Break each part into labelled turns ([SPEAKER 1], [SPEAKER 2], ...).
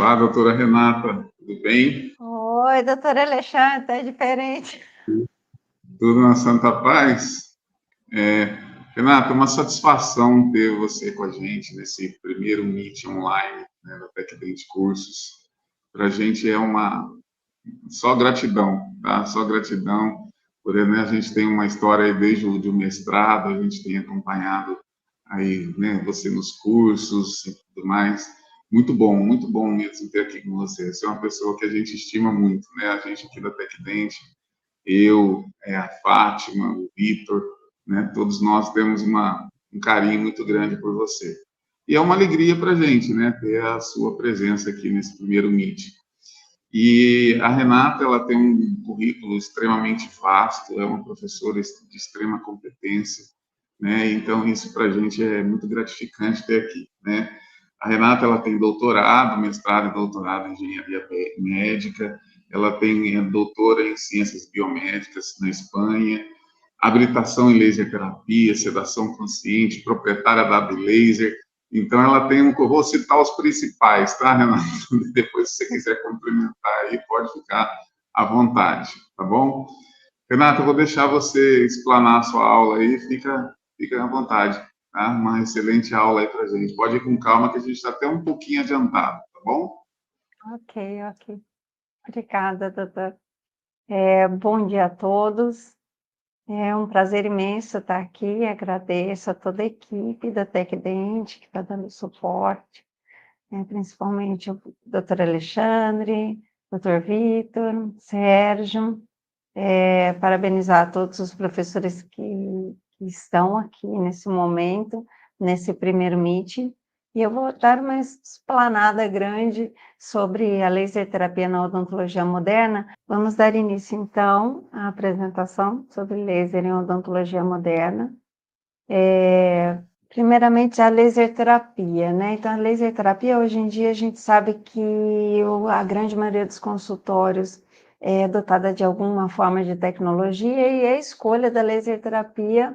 [SPEAKER 1] Olá, doutora Renata, tudo bem?
[SPEAKER 2] Oi, doutora Alexandre, tá diferente.
[SPEAKER 1] Tudo na Santa Paz? É, Renata, uma satisfação ter você com a gente nesse primeiro Meet online, né, da TecDent Cursos. Para a gente é uma só gratidão, tá? Só gratidão, porque né, a gente tem uma história aí desde o do mestrado, a gente tem acompanhado aí, né, você nos cursos e tudo mais. Muito bom mesmo ter aqui com você. Você é uma pessoa que a gente estima muito, né? A gente aqui da TecDent, eu, a Fátima, o Vitor, né? Todos nós temos um carinho muito grande por você. E é uma alegria para a gente, né? Ter a sua presença aqui nesse primeiro Meet. E a Renata, ela tem um currículo extremamente vasto, é uma professora de extrema competência, né? Então isso para a gente é muito gratificante ter aqui, né? A Renata, ela tem doutorado, mestrado e doutorado em engenharia médica, ela tem doutora em ciências biomédicas na Espanha, habilitação em laser terapia, sedação consciente, proprietária da Laser. Então, ela tem eu vou citar os principais, tá, Renato? Depois, se você quiser complementar aí, pode ficar à vontade, tá bom? Renato, eu vou deixar você explanar a sua aula aí, fica à vontade, tá? Uma excelente aula aí pra gente. Pode ir com calma, que a gente está até um pouquinho adiantado, tá bom?
[SPEAKER 2] Ok. Obrigada, doutor. Bom dia a todos. É um prazer imenso estar aqui. Agradeço a toda a equipe da TecDent que está dando suporte, principalmente o doutor Alexandre, doutor Vitor, Sérgio. Parabenizar todos os professores que estão aqui nesse momento, nesse primeiro meeting, e eu vou dar uma explanada grande sobre a laser terapia na odontologia moderna. Vamos dar início, então, à apresentação sobre laser em odontologia moderna. Primeiramente, a laser terapia, né? Então, a laser terapia, hoje em dia, a gente sabe que a grande maioria dos consultórios é dotada de alguma forma de tecnologia e a escolha da laser terapia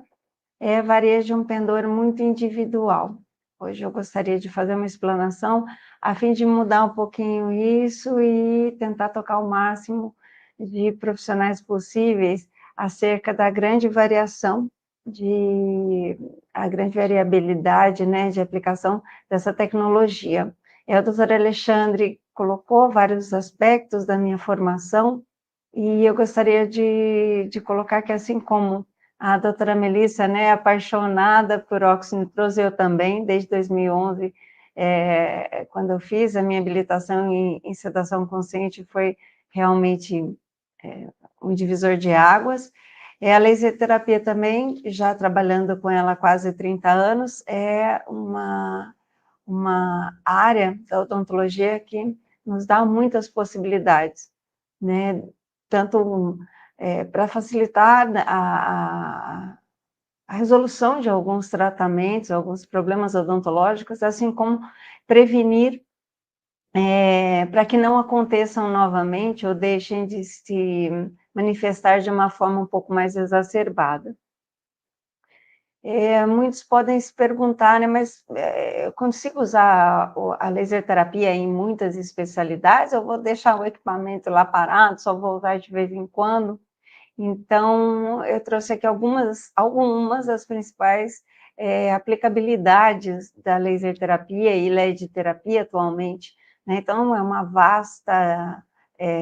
[SPEAKER 2] varia de um pendor muito individual. Hoje eu gostaria de fazer uma explanação a fim de mudar um pouquinho isso e tentar tocar o máximo de profissionais possíveis acerca da grande variação a grande variabilidade, né, de aplicação dessa tecnologia. O doutor Alexandre colocou vários aspectos da minha formação e eu gostaria de colocar que, assim como a doutora Melissa, né, apaixonada por óxido nitroso, eu também, desde 2011, quando eu fiz a minha habilitação em sedação consciente, foi realmente um divisor de águas. A laser terapia também, já trabalhando com ela há quase 30 anos, é uma área da odontologia que nos dá muitas possibilidades, né? Tanto para facilitar a resolução de alguns tratamentos, alguns problemas odontológicos, assim como prevenir para que não aconteçam novamente ou deixem de se manifestar de uma forma um pouco mais exacerbada. Muitos podem se perguntar, né, mas eu consigo usar a laser terapia em muitas especialidades? Eu vou deixar o equipamento lá parado, só vou usar de vez em quando? Então, eu trouxe aqui algumas das principais aplicabilidades da laser terapia e LED terapia atualmente, né? Então, é uma vasta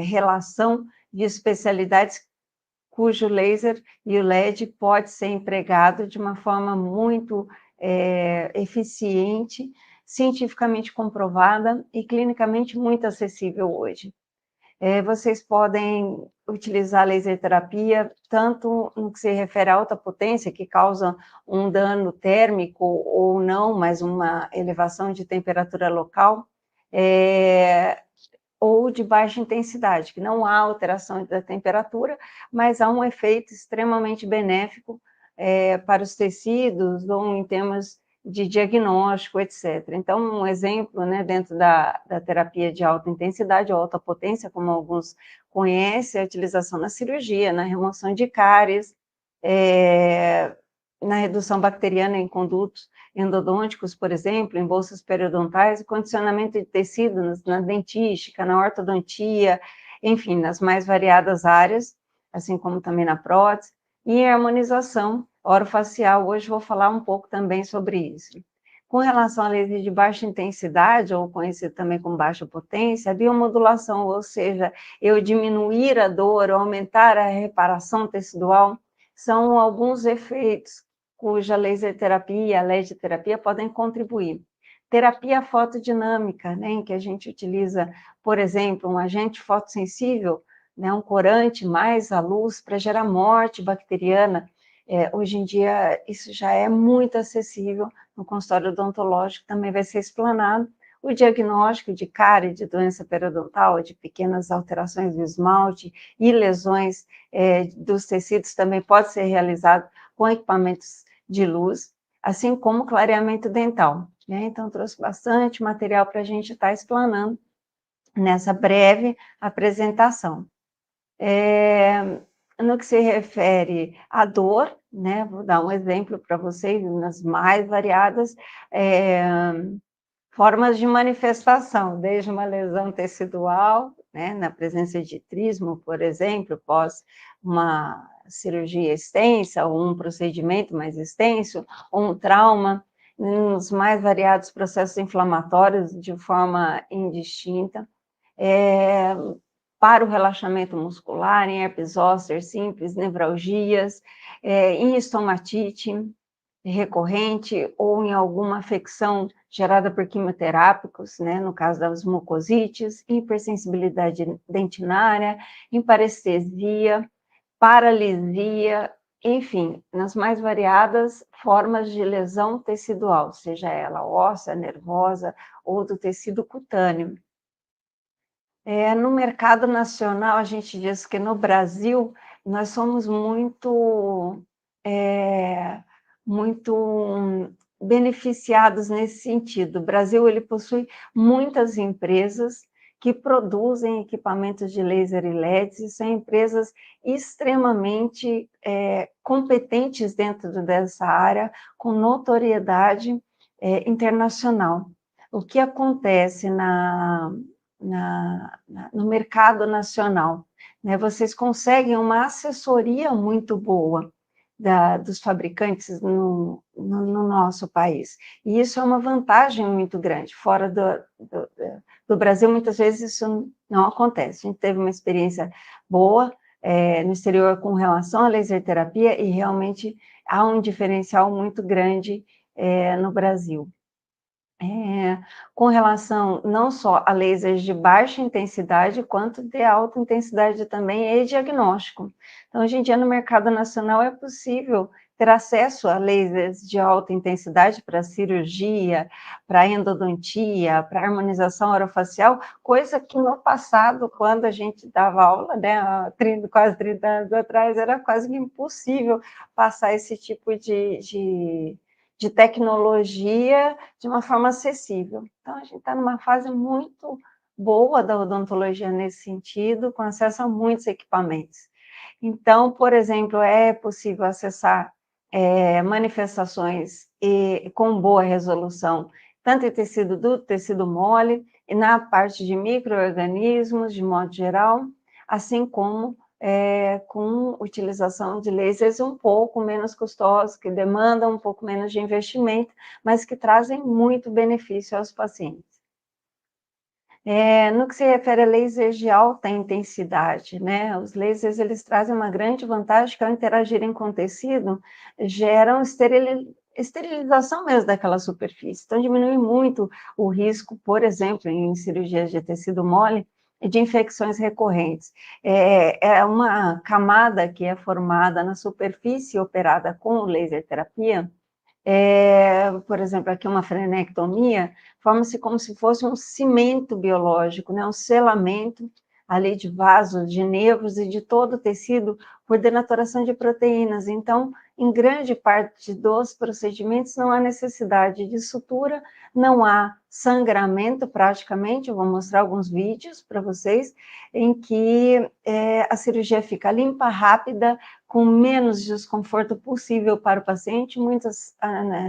[SPEAKER 2] relação de especialidades cujo laser e o LED pode ser empregado de uma forma muito eficiente, cientificamente comprovada e clinicamente muito acessível hoje. Vocês podem utilizar a laser terapia tanto no que se refere à alta potência, que causa um dano térmico ou não, mas uma elevação de temperatura local, ou de baixa intensidade, que não há alteração da temperatura, mas há um efeito extremamente benéfico para os tecidos ou em termos de diagnóstico, etc. Então, um exemplo, né, dentro da terapia de alta intensidade ou alta potência, como alguns conhecem, é a utilização na cirurgia, na remoção de cáries, na redução bacteriana em condutos endodônticos, por exemplo, em bolsas periodontais, condicionamento de tecidos na dentística, na ortodontia, enfim, nas mais variadas áreas, assim como também na prótese, e em harmonização orofacial. Hoje vou falar um pouco também sobre isso. Com relação a laser de baixa intensidade, ou conhecido também como baixa potência, a biomodulação, ou seja, eu diminuir a dor, ou aumentar a reparação tecidual, são alguns efeitos cuja laser terapia, a LED terapia podem contribuir. Terapia fotodinâmica, né, em que a gente utiliza, por exemplo, um agente fotossensível, né, um corante mais a luz para gerar morte bacteriana. Hoje em dia, isso já é muito acessível no consultório odontológico, também vai ser explanado. O diagnóstico de cárie, de doença periodontal, de pequenas alterações do esmalte e lesões dos tecidos também pode ser realizado com equipamentos de luz, assim como clareamento dental, né? Então, trouxe bastante material para a gente estar explanando nessa breve apresentação. No que se refere à dor, né, vou dar um exemplo para vocês, nas mais variadas formas de manifestação, desde uma lesão tecidual, né, na presença de trismo, por exemplo, pós uma cirurgia extensa, ou um procedimento mais extenso, ou um trauma, nos mais variados processos inflamatórios de forma indistinta, para o relaxamento muscular, em herpes zoster simples, nevralgias, em estomatite recorrente ou em alguma afecção gerada por quimioterápicos, né, no caso das mucosites, hipersensibilidade dentinária, em parestesia, paralisia, enfim, nas mais variadas formas de lesão tecidual, seja ela óssea, nervosa ou do tecido cutâneo. No mercado nacional, a gente diz que no Brasil nós somos muito beneficiados nesse sentido. O Brasil ele possui muitas empresas que produzem equipamentos de laser e LEDs, e são empresas extremamente competentes dentro dessa área, com notoriedade internacional. O que acontece no mercado nacional, né? Vocês conseguem uma assessoria muito boa dos fabricantes no nosso país, e isso é uma vantagem muito grande. Fora do Brasil, muitas vezes isso não acontece. A gente teve uma experiência boa no exterior com relação à laser terapia, e realmente há um diferencial muito grande no Brasil. Com relação não só a lasers de baixa intensidade, quanto de alta intensidade também, e diagnóstico. Então, hoje em dia, no mercado nacional, é possível ter acesso a lasers de alta intensidade para cirurgia, para endodontia, para harmonização orofacial, coisa que no passado, quando a gente dava aula, né, há quase 30 anos atrás, era quase que impossível passar esse tipo de tecnologia de uma forma acessível. Então, a gente está numa fase muito boa da odontologia nesse sentido, com acesso a muitos equipamentos. Então, por exemplo, é possível acessar manifestações com boa resolução, tanto em tecido duro, tecido mole, e na parte de micro-organismos, de modo geral, assim como com utilização de lasers um pouco menos custosos, que demandam um pouco menos de investimento, mas que trazem muito benefício aos pacientes. No que se refere a lasers de alta intensidade, né, os lasers eles trazem uma grande vantagem, que ao interagirem com o tecido, geram esterilização mesmo daquela superfície, então diminui muito o risco, por exemplo, em cirurgias de tecido mole, de infecções recorrentes. É uma camada que é formada na superfície operada com laser terapia, por exemplo, aqui uma frenectomia, forma-se como se fosse um cimento biológico, né, um selamento ali de vasos, de nervos e de todo o tecido por denaturação de proteínas. Então, em grande parte dos procedimentos não há necessidade de sutura, não há sangramento praticamente. Eu vou mostrar alguns vídeos para vocês em que a cirurgia fica limpa, rápida, com menos desconforto possível para o paciente. Muitas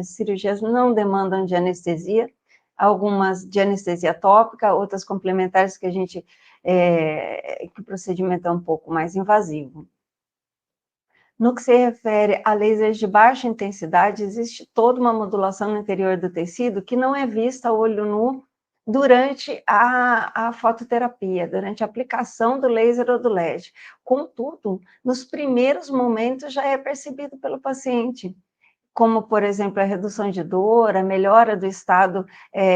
[SPEAKER 2] cirurgias não demandam de anestesia, algumas de anestesia tópica, outras complementares que que o procedimento é um pouco mais invasivo. No que se refere a lasers de baixa intensidade, existe toda uma modulação no interior do tecido que não é vista a olho nu durante a fototerapia, durante a aplicação do laser ou do LED. Contudo, nos primeiros momentos já é percebido pelo paciente, como, por exemplo, a redução de dor, a melhora do estado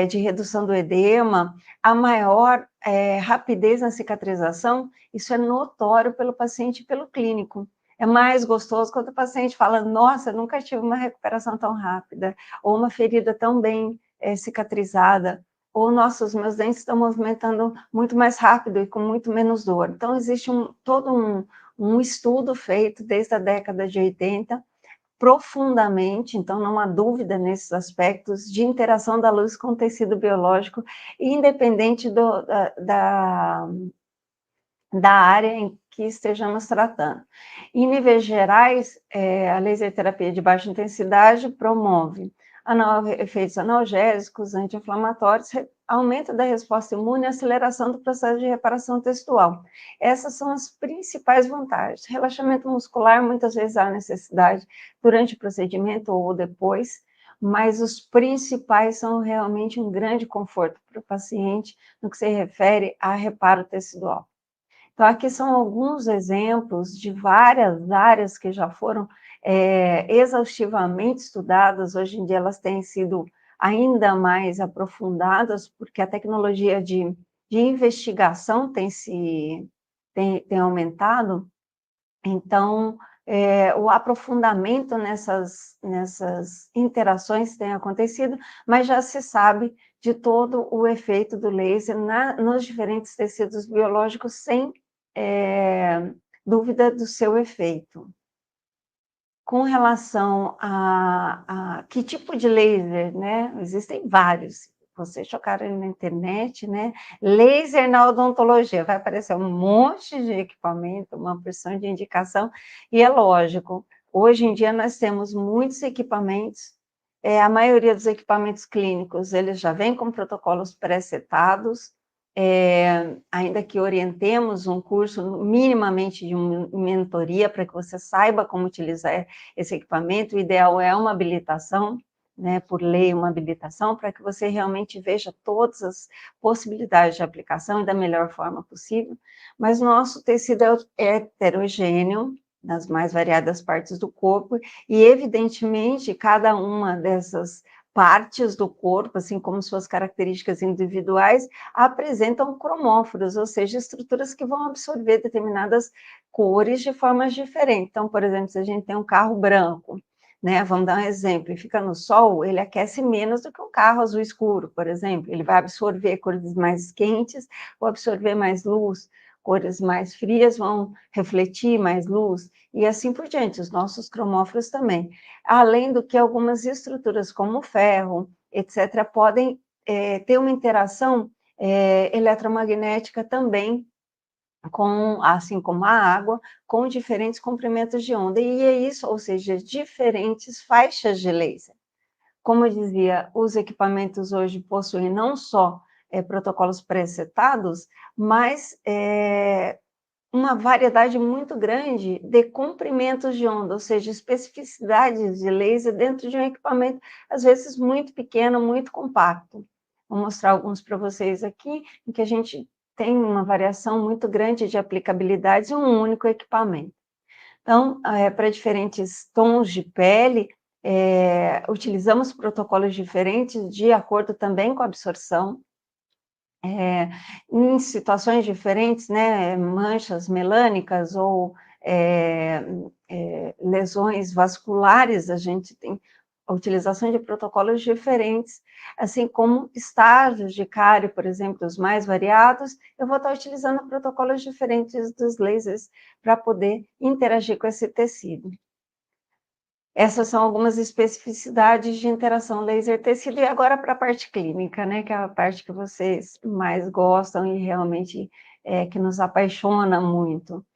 [SPEAKER 2] de redução do edema, a maior rapidez na cicatrização. Isso é notório pelo paciente e pelo clínico. É mais gostoso quando o paciente fala: nossa, nunca tive uma recuperação tão rápida, ou uma ferida tão bem cicatrizada, ou, nossa, os meus dentes estão movimentando muito mais rápido e com muito menos dor. Então, existe todo um estudo feito desde a década de 80, profundamente, então não há dúvida nesses aspectos de interação da luz com o tecido biológico, independente da área em que estejamos tratando. Em níveis gerais, a laser terapia de baixa intensidade promove efeitos analgésicos, anti-inflamatórios, aumento da resposta imune e aceleração do processo de reparação textual. Essas são as principais vantagens. Relaxamento muscular, muitas vezes há necessidade durante o procedimento ou depois, mas os principais são realmente um grande conforto para o paciente no que se refere a reparo tecidual. Então, aqui são alguns exemplos de várias áreas que já foram exaustivamente estudadas. Hoje em dia elas têm sido ainda mais aprofundadas, porque a tecnologia de investigação tem aumentado. Então, o aprofundamento nessas interações tem acontecido, mas já se sabe de todo o efeito do laser nos diferentes tecidos biológicos, sem dúvida do seu efeito. Com relação a que tipo de laser, né? Existem vários. Vocês chocaram na internet, né? Laser na odontologia, vai aparecer um monte de equipamento, uma porção de indicação, e é lógico, hoje em dia nós temos muitos equipamentos, a maioria dos equipamentos clínicos, eles já vêm com protocolos pré-setados, ainda que orientemos um curso minimamente de mentoria para que você saiba como utilizar esse equipamento. O ideal é uma habilitação, né, por lei, uma habilitação, para que você realmente veja todas as possibilidades de aplicação e da melhor forma possível. Mas nosso tecido é heterogêneo, nas mais variadas partes do corpo, e evidentemente cada uma dessas partes do corpo, assim como suas características individuais, apresentam cromóforos, ou seja, estruturas que vão absorver determinadas cores de formas diferentes. Então, por exemplo, se a gente tem um carro branco, né, vamos dar um exemplo, e fica no sol, ele aquece menos do que um carro azul escuro, por exemplo. Ele vai absorver cores mais quentes, ou absorver mais luz, cores mais frias vão refletir mais luz, e assim por diante, os nossos cromóforos também. Além do que algumas estruturas, como o ferro, etc., podem ter uma interação eletromagnética também, assim como a água, com diferentes comprimentos de onda, e é isso, ou seja, diferentes faixas de laser. Como eu dizia, os equipamentos hoje possuem não só protocolos pré-setados, mas uma variedade muito grande de comprimentos de onda, ou seja, especificidades de laser dentro de um equipamento, às vezes muito pequeno, muito compacto. Vou mostrar alguns para vocês aqui, em que a gente tem uma variação muito grande de aplicabilidades em um único equipamento. Então, para diferentes tons de pele, utilizamos protocolos diferentes de acordo também com a absorção. Em situações diferentes, né, manchas melânicas ou lesões vasculares, a gente tem a utilização de protocolos diferentes, assim como estágios de cárie, por exemplo, os mais variados, eu vou estar utilizando protocolos diferentes dos lasers para poder interagir com esse tecido. Essas são algumas especificidades de interação laser-tecido, e agora para a parte clínica, né, que é a parte que vocês mais gostam e realmente que nos apaixona muito.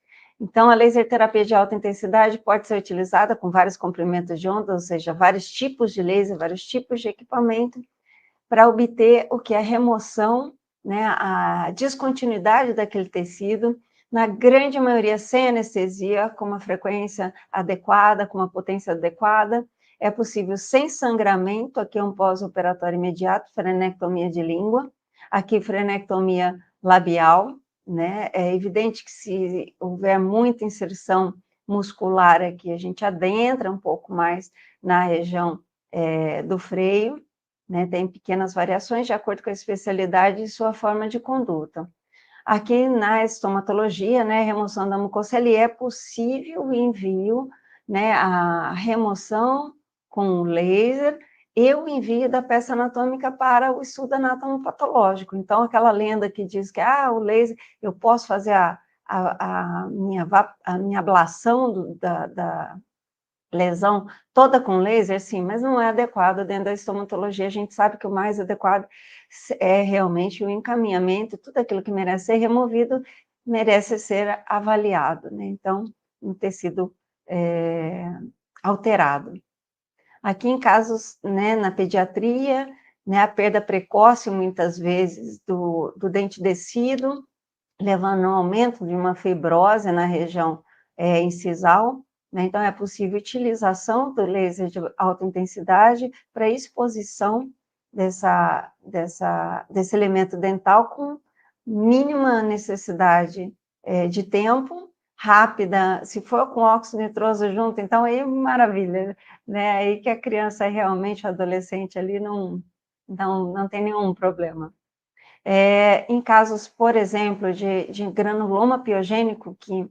[SPEAKER 2] Então, a laser terapia de alta intensidade pode ser utilizada com vários comprimentos de onda, ou seja, vários tipos de laser, vários tipos de equipamento, para obter o que é a remoção, né, a descontinuidade daquele tecido, na grande maioria sem anestesia, com uma frequência adequada, com uma potência adequada. É possível sem sangramento, aqui é um pós-operatório imediato, frenectomia de língua, aqui frenectomia labial, né? É evidente que se houver muita inserção muscular aqui, a gente adentra um pouco mais na região do freio, né? Tem pequenas variações de acordo com a especialidade e sua forma de conduta. Aqui na estomatologia, né, remoção da mucocelia, é possível o envio, né, a remoção com laser e o envio da peça anatômica para o estudo anatomopatológico. Então, aquela lenda que diz que o laser, eu posso fazer a minha ablação da lesão toda com laser, sim, mas não é adequado dentro da estomatologia. A gente sabe que o mais adequado é realmente o encaminhamento, tudo aquilo que merece ser removido merece ser avaliado, né? Então, um tecido alterado. Aqui em casos, né, na pediatria, né, a perda precoce, muitas vezes, do dente descido, levando ao aumento de uma fibrose na região incisal, né? Então, é possível utilização do laser de alta intensidade para exposição desse elemento dental com mínima necessidade de tempo, rápida, se for com óxido nitroso junto, então aí maravilha, né? Aí que a criança realmente, o adolescente ali não tem nenhum problema. Em casos, por exemplo, de granuloma piogênico, que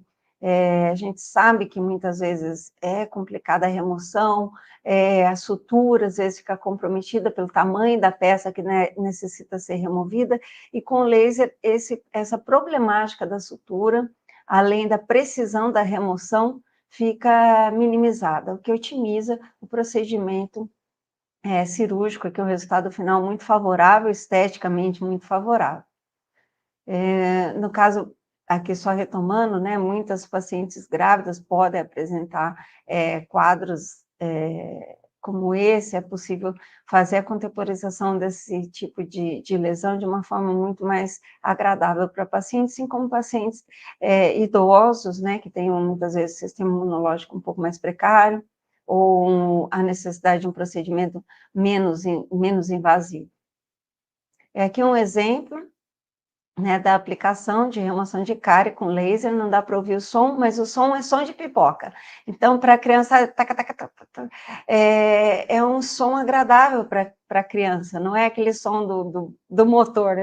[SPEAKER 2] a gente sabe que muitas vezes é complicada a remoção, a sutura às vezes fica comprometida pelo tamanho da peça que, né, necessita ser removida, e com laser essa problemática da sutura, além da precisão da remoção, fica minimizada, o que otimiza o procedimento cirúrgico, que é um resultado final muito favorável, esteticamente muito favorável. No caso, aqui só retomando, né, muitas pacientes grávidas podem apresentar quadros como esse, é possível fazer a contemporização desse tipo de lesão de uma forma muito mais agradável para pacientes, assim como pacientes idosos, né, que têm muitas vezes sistema imunológico um pouco mais precário, ou a necessidade de um procedimento menos invasivo. Aqui um exemplo, né, da aplicação de remoção de cárie com laser. Não dá para ouvir o som, mas o som é som de pipoca. Então, para a criança, é um som agradável para a criança, não é aquele som do motor,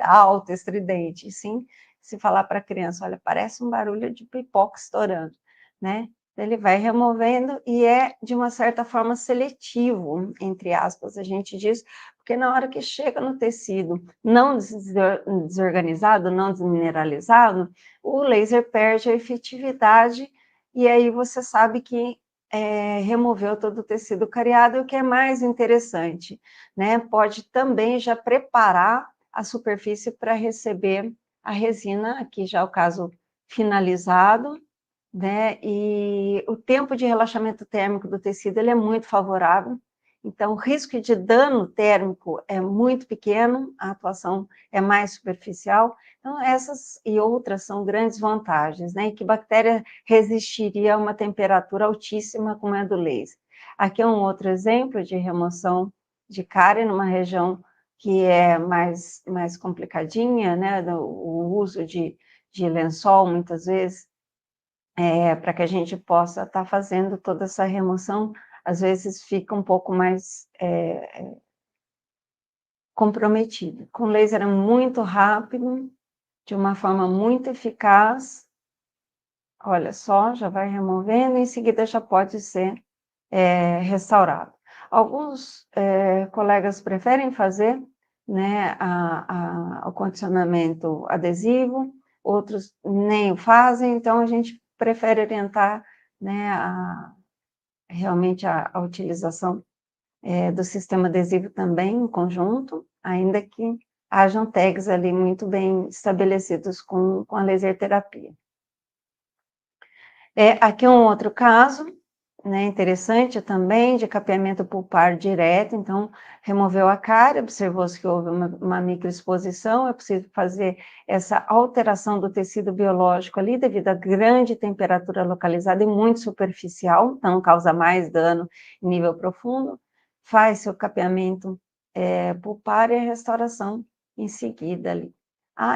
[SPEAKER 2] alto, estridente, sim. Se falar para a criança, olha, parece um barulho de pipoca estourando, né? Ele vai removendo e é, de uma certa forma, seletivo, entre aspas, a gente diz, porque na hora que chega no tecido não desorganizado, não desmineralizado, o laser perde a efetividade e aí você sabe que removeu todo o tecido cariado, o que é mais interessante, né? Pode também já preparar a superfície para receber a resina, aqui já é o caso finalizado, né? E o tempo de relaxamento térmico do tecido ele é muito favorável, então o risco de dano térmico é muito pequeno, a atuação é mais superficial, então essas e outras são grandes vantagens, né? E que bactéria resistiria a uma temperatura altíssima como é a do laser. Aqui é um outro exemplo de remoção de cárie numa região que é mais complicadinha, né? O uso de lençol, muitas vezes, para que a gente possa estar fazendo toda essa remoção, às vezes fica um pouco mais comprometido. Com laser é muito rápido, de uma forma muito eficaz. Olha só, já vai removendo, em seguida já pode ser restaurado. Alguns colegas preferem fazer, né, o condicionamento adesivo, outros nem o fazem, então a gente prefere orientar, né, realmente a utilização do sistema adesivo também em conjunto, ainda que hajam tags ali muito bem estabelecidos com a laser terapia. Aqui um outro caso, né, interessante também, de capeamento pulpar direto, então removeu a cárie, observou-se que houve uma microexposição, é possível fazer essa alteração do tecido biológico ali, devido à grande temperatura localizada e muito superficial, então causa mais dano em nível profundo, faz seu capeamento pulpar e a restauração em seguida ali.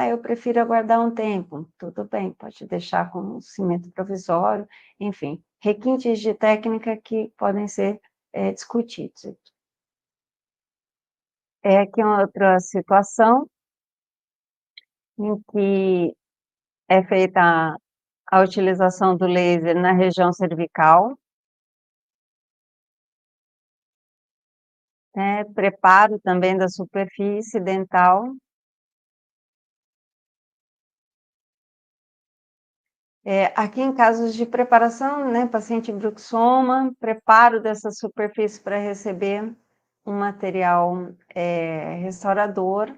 [SPEAKER 2] Eu prefiro aguardar um tempo. Tudo bem, pode deixar com cimento provisório, enfim, requintes de técnica que podem ser discutidos. Aqui outra situação em que é feita a utilização do laser na região cervical, né, preparo também da superfície dental. Aqui em casos de preparação, né, paciente bruxoma, preparo dessa superfície para receber um material restaurador,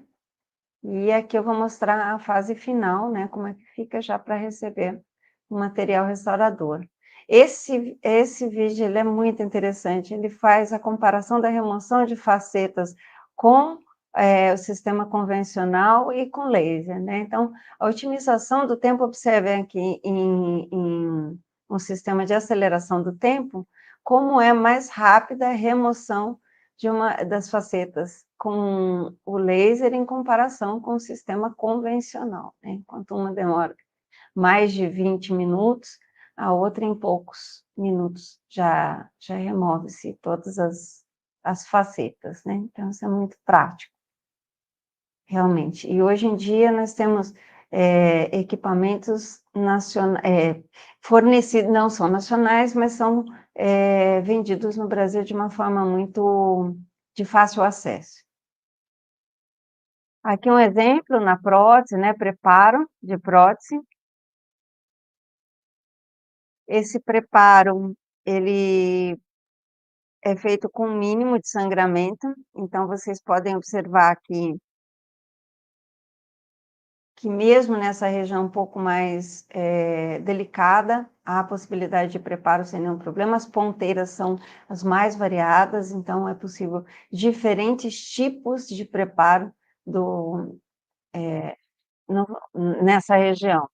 [SPEAKER 2] e aqui eu vou mostrar a fase final, né, como é que fica já para receber o material restaurador. Esse vídeo ele é muito interessante, ele faz a comparação da remoção de facetas com o sistema convencional e com laser, né, então a otimização do tempo, observe aqui em um sistema de aceleração do tempo, como é mais rápida a remoção de uma das facetas com o laser em comparação com o sistema convencional, né, enquanto uma demora mais de 20 minutos, a outra em poucos minutos já remove-se todas as facetas, né, então isso é muito prático, realmente. E hoje em dia nós temos equipamentos fornecidos, não são nacionais, mas são vendidos no Brasil de uma forma muito de fácil acesso. Aqui um exemplo na prótese, né, preparo de prótese. Esse preparo, ele é feito com um mínimo de sangramento, então vocês podem observar aqui que mesmo nessa região um pouco mais delicada, há a possibilidade de preparo sem nenhum problema, as ponteiras são as mais variadas, então é possível diferentes tipos de preparo nessa região.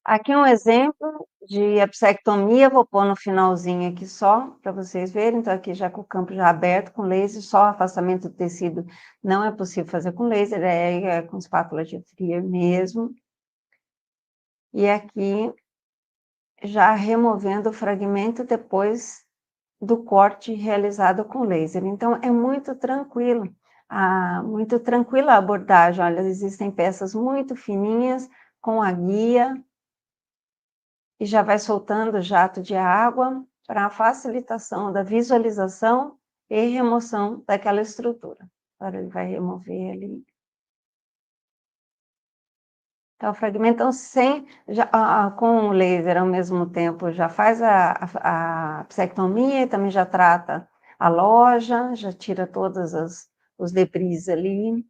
[SPEAKER 2] Aqui um exemplo de apsectomia, vou pôr no finalzinho aqui só, para vocês verem, então aqui já com o campo já aberto, com laser, só afastamento do tecido não é possível fazer com laser, é com espátula de Trier mesmo. E aqui, já removendo o fragmento depois do corte realizado com laser. Então, é muito tranquila a abordagem, olha, existem peças muito fininhas, com a guia, e já vai soltando jato de água para a facilitação da visualização e remoção daquela estrutura. Agora ele vai remover ali. Então, o fragmento, com o laser ao mesmo tempo, já faz a psectomia e também já trata a loja, já tira todos os debris ali,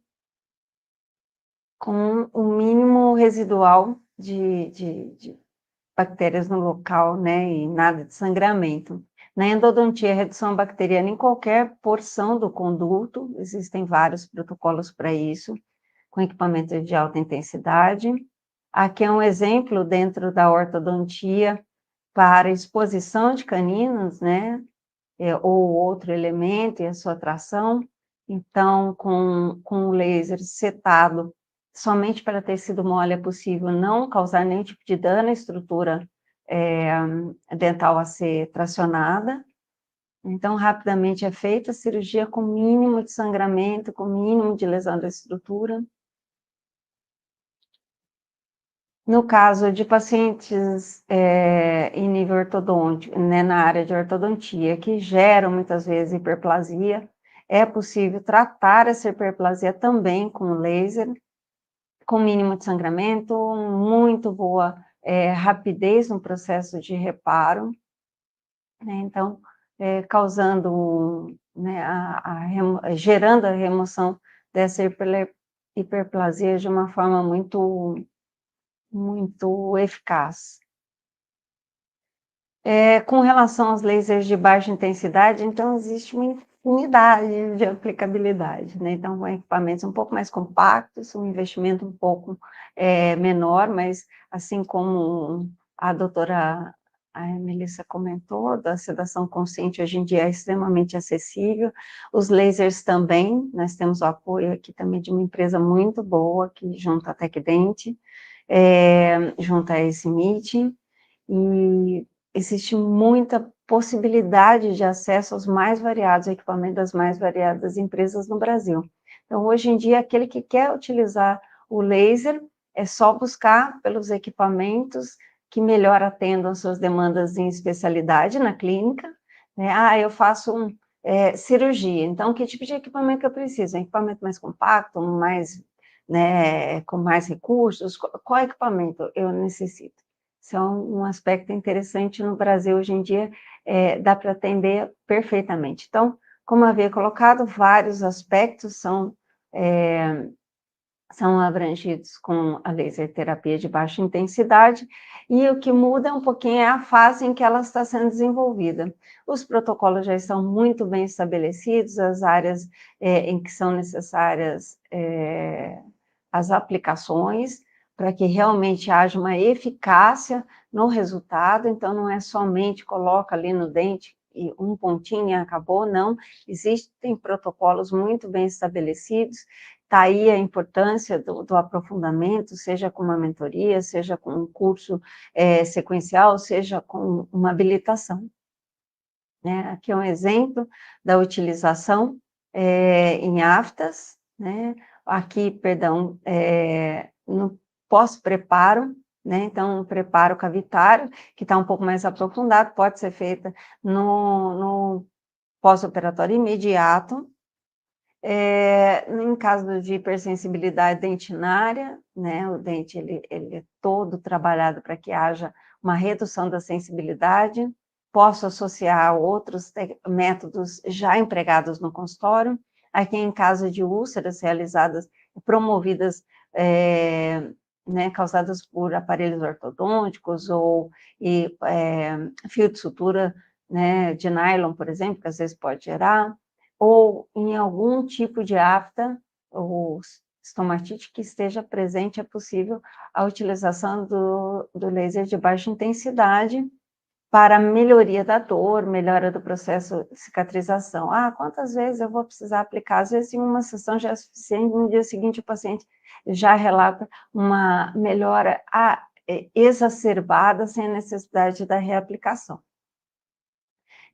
[SPEAKER 2] com o mínimo residual de bactérias no local, né, e nada de sangramento. Na endodontia, redução bacteriana em qualquer porção do conduto, existem vários protocolos para isso, com equipamentos de alta intensidade. Aqui é um exemplo dentro da ortodontia para exposição de caninos, né, ou outro elemento e a sua tração. Então, com o laser setado somente para tecido mole é possível não causar nenhum tipo de dano à estrutura dental a ser tracionada. Então, rapidamente é feita a cirurgia com mínimo de sangramento, com mínimo de lesão da estrutura. No caso de pacientes em nível ortodôntico, né, na área de ortodontia, que geram muitas vezes hiperplasia, é possível tratar essa hiperplasia também com laser, com mínimo de sangramento, muito boa rapidez no processo de reparo, né, então, causando, né, gerando a remoção dessa hiperplasia de uma forma muito eficaz. Com relação aos lasers de baixa intensidade, então existe uma infinidade de aplicabilidade, né? Então, com equipamentos um pouco mais compactos, um investimento um pouco menor, mas assim como a doutora Melissa comentou, da sedação consciente hoje em dia é extremamente acessível, os lasers também, nós temos o apoio aqui também de uma empresa muito boa, que junta a TecDent, junto a esse meeting, e existe muita possibilidade de acesso aos mais variados equipamentos das mais variadas empresas no Brasil. Então, hoje em dia, aquele que quer utilizar o laser, é só buscar pelos equipamentos que melhor atendam às suas demandas em especialidade na clínica, né? Eu faço cirurgia, então que tipo de equipamento que eu preciso? Um equipamento mais compacto, mais, né, com mais recursos? Qual equipamento eu necessito? Isso é um aspecto interessante no Brasil hoje em dia, dá para atender perfeitamente. Então, como havia colocado, vários aspectos são abrangidos com a laser terapia de baixa intensidade, e o que muda um pouquinho é a fase em que ela está sendo desenvolvida. Os protocolos já estão muito bem estabelecidos, as áreas em que são necessárias as aplicações, para que realmente haja uma eficácia no resultado, então não é somente coloca ali no dente e um pontinho e acabou, não, existem protocolos muito bem estabelecidos, está aí a importância do aprofundamento, seja com uma mentoria, seja com um curso sequencial, seja com uma habilitação. Né? Aqui é um exemplo da utilização em aftas, né? Aqui, perdão, no pós-preparo, né? Então, o preparo cavitário, que está um pouco mais aprofundado, pode ser feita no pós-operatório imediato, em caso de hipersensibilidade dentinária, né? O dente ele é todo trabalhado para que haja uma redução da sensibilidade. Posso associar a outros métodos já empregados no consultório. Aqui, em caso de úlceras realizadas, promovidas, né, causadas por aparelhos ortodônticos ou fio de sutura, né, de nylon, por exemplo, que às vezes pode gerar, ou em algum tipo de afta ou estomatite que esteja presente, é possível a utilização do laser de baixa intensidade para melhoria da dor, melhora do processo de cicatrização. Quantas vezes eu vou precisar aplicar? Às vezes, em uma sessão já é suficiente, no dia seguinte o paciente já relata uma melhora exacerbada, sem a necessidade da reaplicação.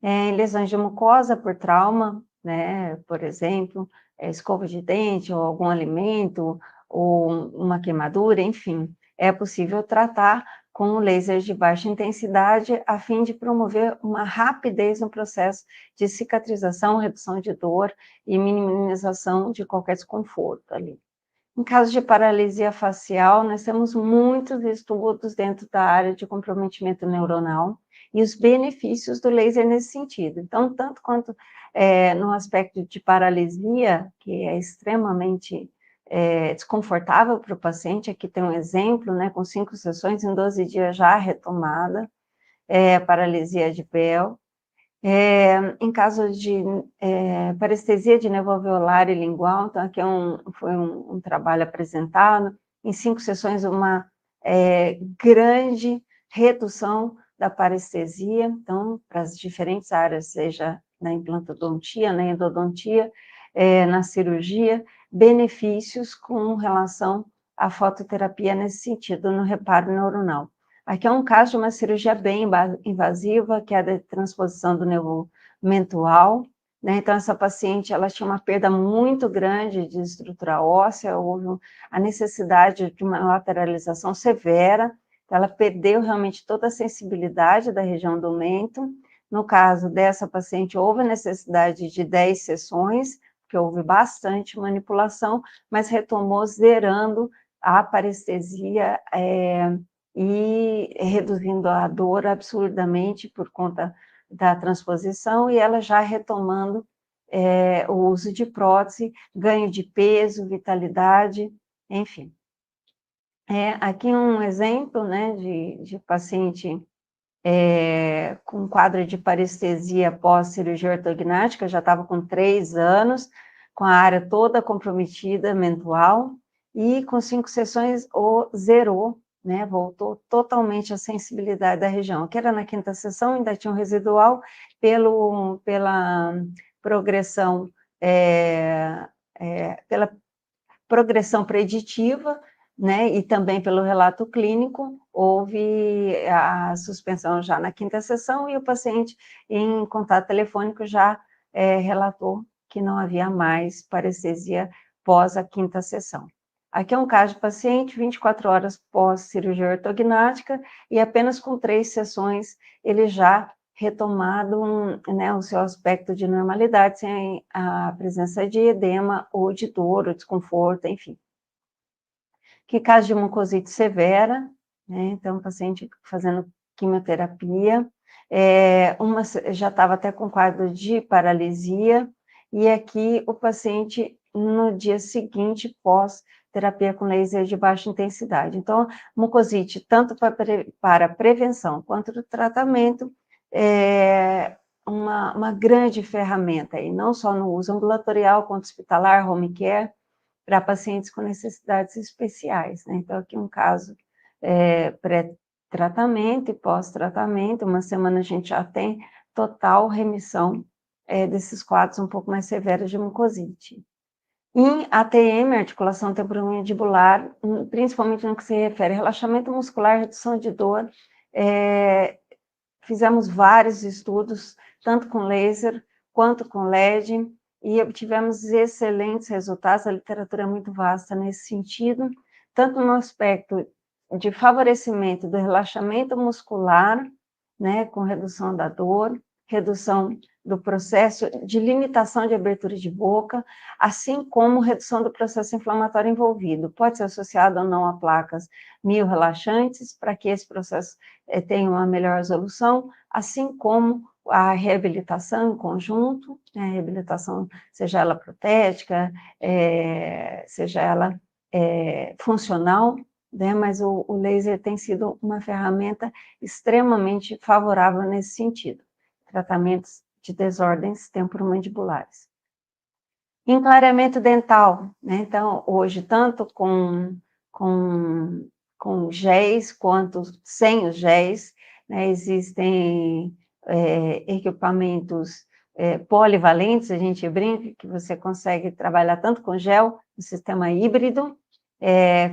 [SPEAKER 2] Em lesões de mucosa por trauma, né, por exemplo, escova de dente ou algum alimento, ou uma queimadura, enfim, é possível tratar com laser de baixa intensidade a fim de promover uma rapidez no processo de cicatrização, redução de dor e minimização de qualquer desconforto ali. Em caso de paralisia facial, nós temos muitos estudos dentro da área de comprometimento neuronal e os benefícios do laser nesse sentido. Então, tanto quanto no aspecto de paralisia, que é extremamente desconfortável para o paciente, aqui tem um exemplo, né, com 5 sessões, em 12 dias já retomada, paralisia de Bell. Em caso de parestesia de nervo alveolar e lingual, então aqui foi um trabalho apresentado, em 5 sessões, uma grande redução da parestesia, então, para as diferentes áreas, seja na implantodontia, na endodontia, na cirurgia, benefícios com relação à fototerapia nesse sentido, no reparo neuronal. Aqui é um caso de uma cirurgia bem invasiva, que é a de transposição do nervo mental, né? Então, essa paciente, ela tinha uma perda muito grande de estrutura óssea, houve a necessidade de uma lateralização severa, ela perdeu realmente toda a sensibilidade da região do mento. No caso dessa paciente, houve a necessidade de 10 sessões, porque houve bastante manipulação, mas retomou zerando a parestesia e reduzindo a dor absurdamente por conta da transposição, e ela já retomando o uso de prótese, ganho de peso, vitalidade, enfim. Aqui um exemplo, né, de paciente com quadro de parestesia pós-cirurgia ortognática, já estava com 3 anos, com a área toda comprometida mental, e com 5 sessões zerou, né, voltou totalmente a sensibilidade da região, que era na 5ª sessão, ainda tinha um residual pela progressão, pela progressão preditiva, né, e também pelo relato clínico, houve a suspensão já na 5ª sessão, e o paciente, em contato telefônico, já relatou que não havia mais parestesia pós a 5ª sessão. Aqui é um caso de paciente, 24 horas pós cirurgia ortognática, e apenas com 3 sessões, ele já retomado né, o seu aspecto de normalidade, sem a presença de edema, ou de dor, ou desconforto, enfim. Que caso de mucosite severa, né, então, paciente fazendo quimioterapia, uma já estava até com quadro de paralisia, e aqui o paciente, no dia seguinte, pós-terapia com laser de baixa intensidade. Então, mucosite, tanto para prevenção quanto do tratamento, uma grande ferramenta, e não só no uso ambulatorial, quanto hospitalar, home care, para pacientes com necessidades especiais, né? Então, aqui um caso pré-tratamento e pós-tratamento, uma semana a gente já tem total remissão desses quadros um pouco mais severos de mucosite. Em ATM, articulação temporomandibular, principalmente no que se refere a relaxamento muscular, redução de dor, fizemos vários estudos, tanto com laser quanto com LED, e obtivemos excelentes resultados, a literatura é muito vasta nesse sentido, tanto no aspecto de favorecimento do relaxamento muscular, né, com redução da dor, redução do processo de limitação de abertura de boca, assim como redução do processo inflamatório envolvido. Pode ser associado ou não a placas miorrelaxantes, para que esse processo tenha uma melhor resolução, assim como a reabilitação em conjunto, né, a reabilitação, seja ela protética, seja ela funcional, né, mas o laser tem sido uma ferramenta extremamente favorável nesse sentido, tratamentos de desordens temporomandibulares. Em clareamento dental, né, então, hoje, tanto com géis quanto sem os géis, né, existem equipamentos polivalentes, a gente brinca que você consegue trabalhar tanto com gel, no sistema híbrido,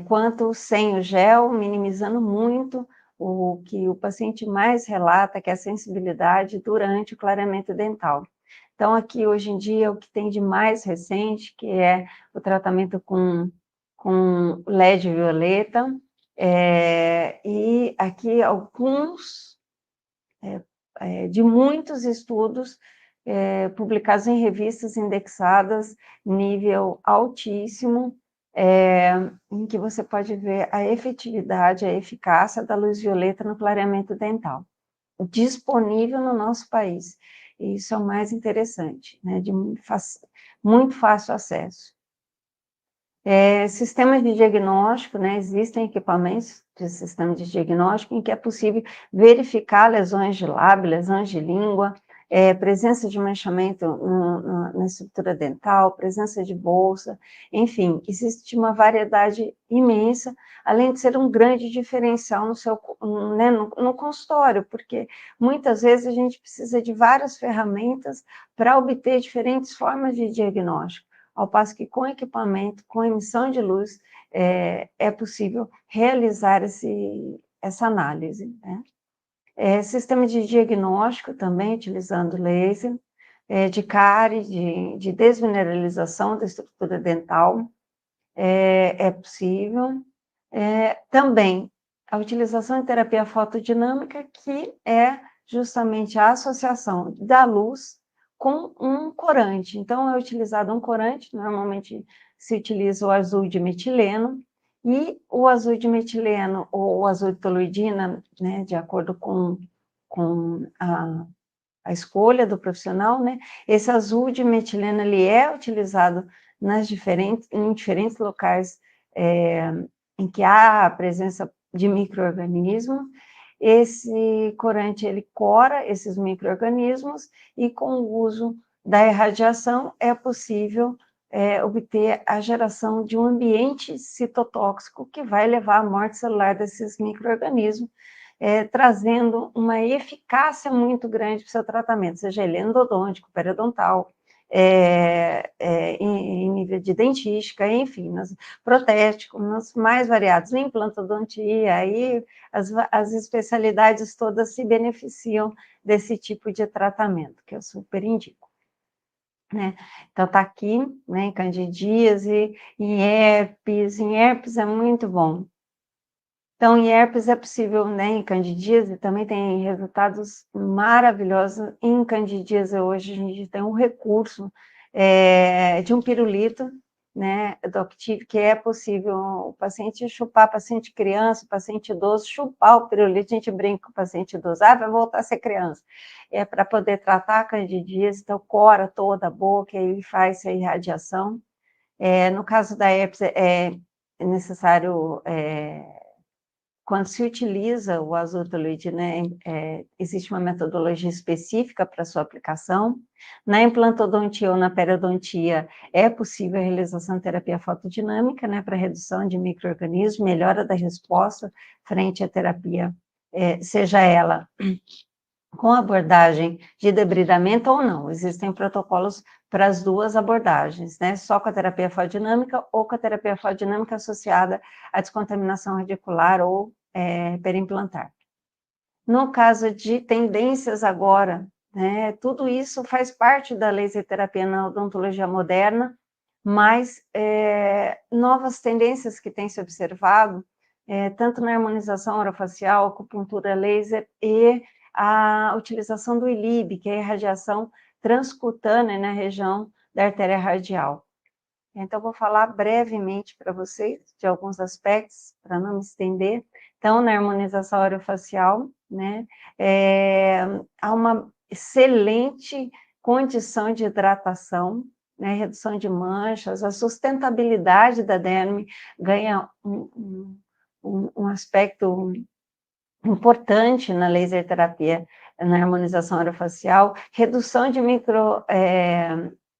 [SPEAKER 2] quanto sem o gel, minimizando muito o que o paciente mais relata, que é a sensibilidade durante o clareamento dental. Então, aqui, hoje em dia, o que tem de mais recente, que é o tratamento com LED violeta, e aqui alguns de muitos estudos publicados em revistas indexadas, nível altíssimo, em que você pode ver a efetividade, a eficácia da luz violeta no clareamento dental, disponível no nosso país. E isso é o mais interessante, né, de muito fácil acesso. Sistemas de diagnóstico, né, existem equipamentos de sistema de diagnóstico em que é possível verificar lesões de lábio, lesões de língua, presença de manchamento na estrutura dental, presença de bolsa, enfim, existe uma variedade imensa, além de ser um grande diferencial no consultório, porque muitas vezes a gente precisa de várias ferramentas para obter diferentes formas de diagnóstico, ao passo que com equipamento, com emissão de luz, é possível realizar essa análise, né? Sistema de diagnóstico também, utilizando laser, de cárie, de desmineralização da estrutura dental, é possível. Também a utilização de terapia fotodinâmica, que é justamente a associação da luz com um corante. Então, é utilizado um corante, normalmente se utiliza o azul de metileno, e o azul de metileno, ou o azul de toluidina, né, de acordo com a escolha do profissional, né, esse azul de metileno, ele é utilizado em diferentes locais em que há a presença de micro-organismos. Esse corante, ele cora esses micro-organismos, e com o uso da irradiação é possível obter a geração de um ambiente citotóxico que vai levar à morte celular desses micro-organismos, trazendo uma eficácia muito grande para o seu tratamento, seja ele endodôntico, periodontal, em nível de dentística, enfim, protético, nos mais variados, implantodontia, aí as especialidades todas se beneficiam desse tipo de tratamento, que eu super indico. Né? Então, está aqui, né, em candidíase, em herpes é muito bom. Então, em herpes é possível, né, em candidíase, também tem resultados maravilhosos. Em candidíase, hoje, a gente tem um recurso de um pirulito, né, Doctive, que é possível o paciente chupar, paciente criança, paciente idoso, chupar o pirulito, a gente brinca com o paciente idoso, vai voltar a ser criança. É para poder tratar a candidíase, então cora toda a boca, e aí faz a irradiação. No caso da herpes, é necessário... quando se utiliza o azul toluide, né, existe uma metodologia específica para sua aplicação. Na implantodontia ou na periodontia, é possível a realização de terapia fotodinâmica, né, para redução de micro-organismos, melhora da resposta frente à terapia, seja ela com abordagem de debridamento ou não. Existem protocolos para as duas abordagens, né? Só com a terapia fotodinâmica ou com a terapia fotodinâmica associada à descontaminação radicular ou perimplantar. No caso de tendências agora, né, tudo isso faz parte da laser terapia na odontologia moderna, mas novas tendências que têm se observado, tanto na harmonização orofacial, acupuntura laser e a utilização do ILIB, que é a irradiação transcutânea na região da artéria radial. Então, vou falar brevemente para vocês de alguns aspectos, para não me estender. Então, na harmonização orofacial, né, há uma excelente condição de hidratação, né, redução de manchas, a sustentabilidade da derme ganha um aspecto importante na laser terapia, na harmonização orofacial, redução de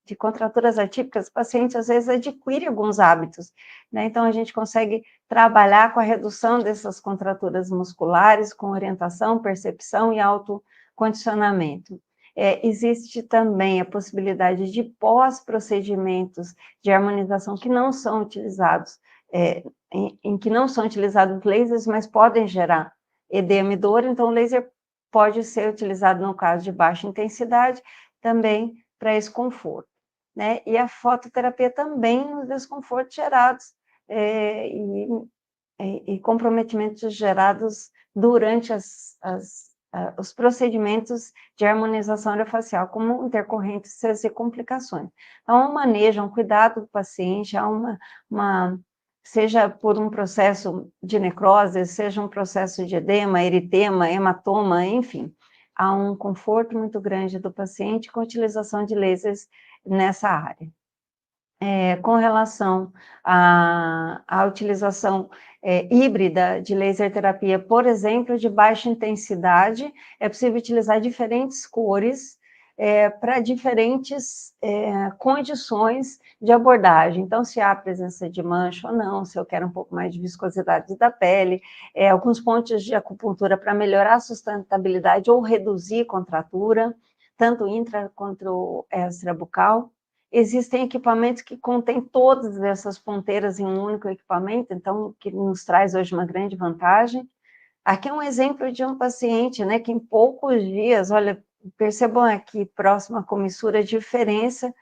[SPEAKER 2] de contraturas atípicas. O paciente às vezes adquire alguns hábitos, né? Então a gente consegue trabalhar com a redução dessas contraturas musculares, com orientação, percepção e autocondicionamento. Existe também a possibilidade de pós-procedimentos de harmonização que não são utilizados, em que não são utilizados lasers, mas podem gerar edema e dor. Então o laser pode ser utilizado no caso de baixa intensidade, também para esse conforto, né? E a fototerapia também nos desconfortos gerados e comprometimentos gerados durante os procedimentos de harmonização orofacial, como intercorrências e complicações. Então, há um manejo, um cuidado do paciente, há seja por um processo de necrose, seja um processo de edema, eritema, hematoma, enfim, há um conforto muito grande do paciente com a utilização de lasers nessa área. Com relação à utilização híbrida de laser terapia, por exemplo, de baixa intensidade, é possível utilizar diferentes cores para diferentes condições de abordagem. Então, se há presença de mancha ou não, se eu quero um pouco mais de viscosidade da pele, alguns pontos de acupuntura para melhorar a sustentabilidade ou reduzir contratura, tanto intra quanto extrabucal. Existem equipamentos que contêm todas essas ponteiras em um único equipamento, então, que nos traz hoje uma grande vantagem. Aqui é um exemplo de um paciente, né, que em poucos dias, olha, percebam aqui, próxima comissura, a diferença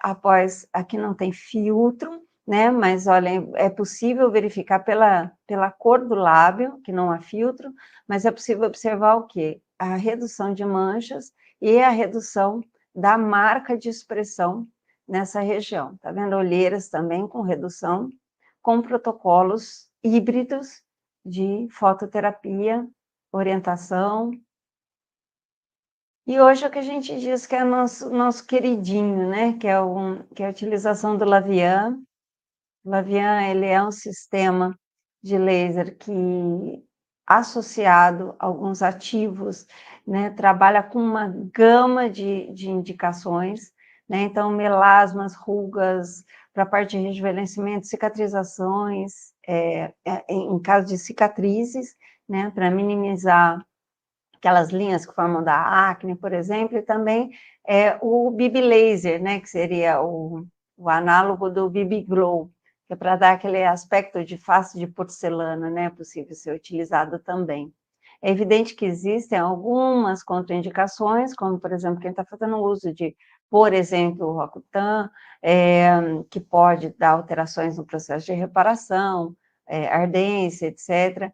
[SPEAKER 2] após, aqui não tem filtro, né, mas olhem, é possível verificar pela cor do lábio, que não há filtro, mas é possível observar o quê? A redução de manchas e a redução da marca de expressão nessa região. Tá vendo? Olheiras também com redução, com protocolos híbridos de fototerapia, orientação. E hoje é o que a gente diz que é nosso queridinho, né? Que é a utilização do Lavian. O Lavian, ele é um sistema de laser que, associado a alguns ativos, né, trabalha com uma gama de indicações, né? Então, melasmas, rugas, para a parte de rejuvenescimento, cicatrizações, em caso de cicatrizes, né, para minimizar aquelas linhas que formam da acne, por exemplo, e também o BB Laser, né, que seria o análogo do BB Glow, que é para dar aquele aspecto de face de porcelana, né, possível ser utilizado também. É evidente que existem algumas contraindicações, como, por exemplo, quem está fazendo uso de, por exemplo, o Roacutan, que pode dar alterações no processo de reparação, ardência, etc.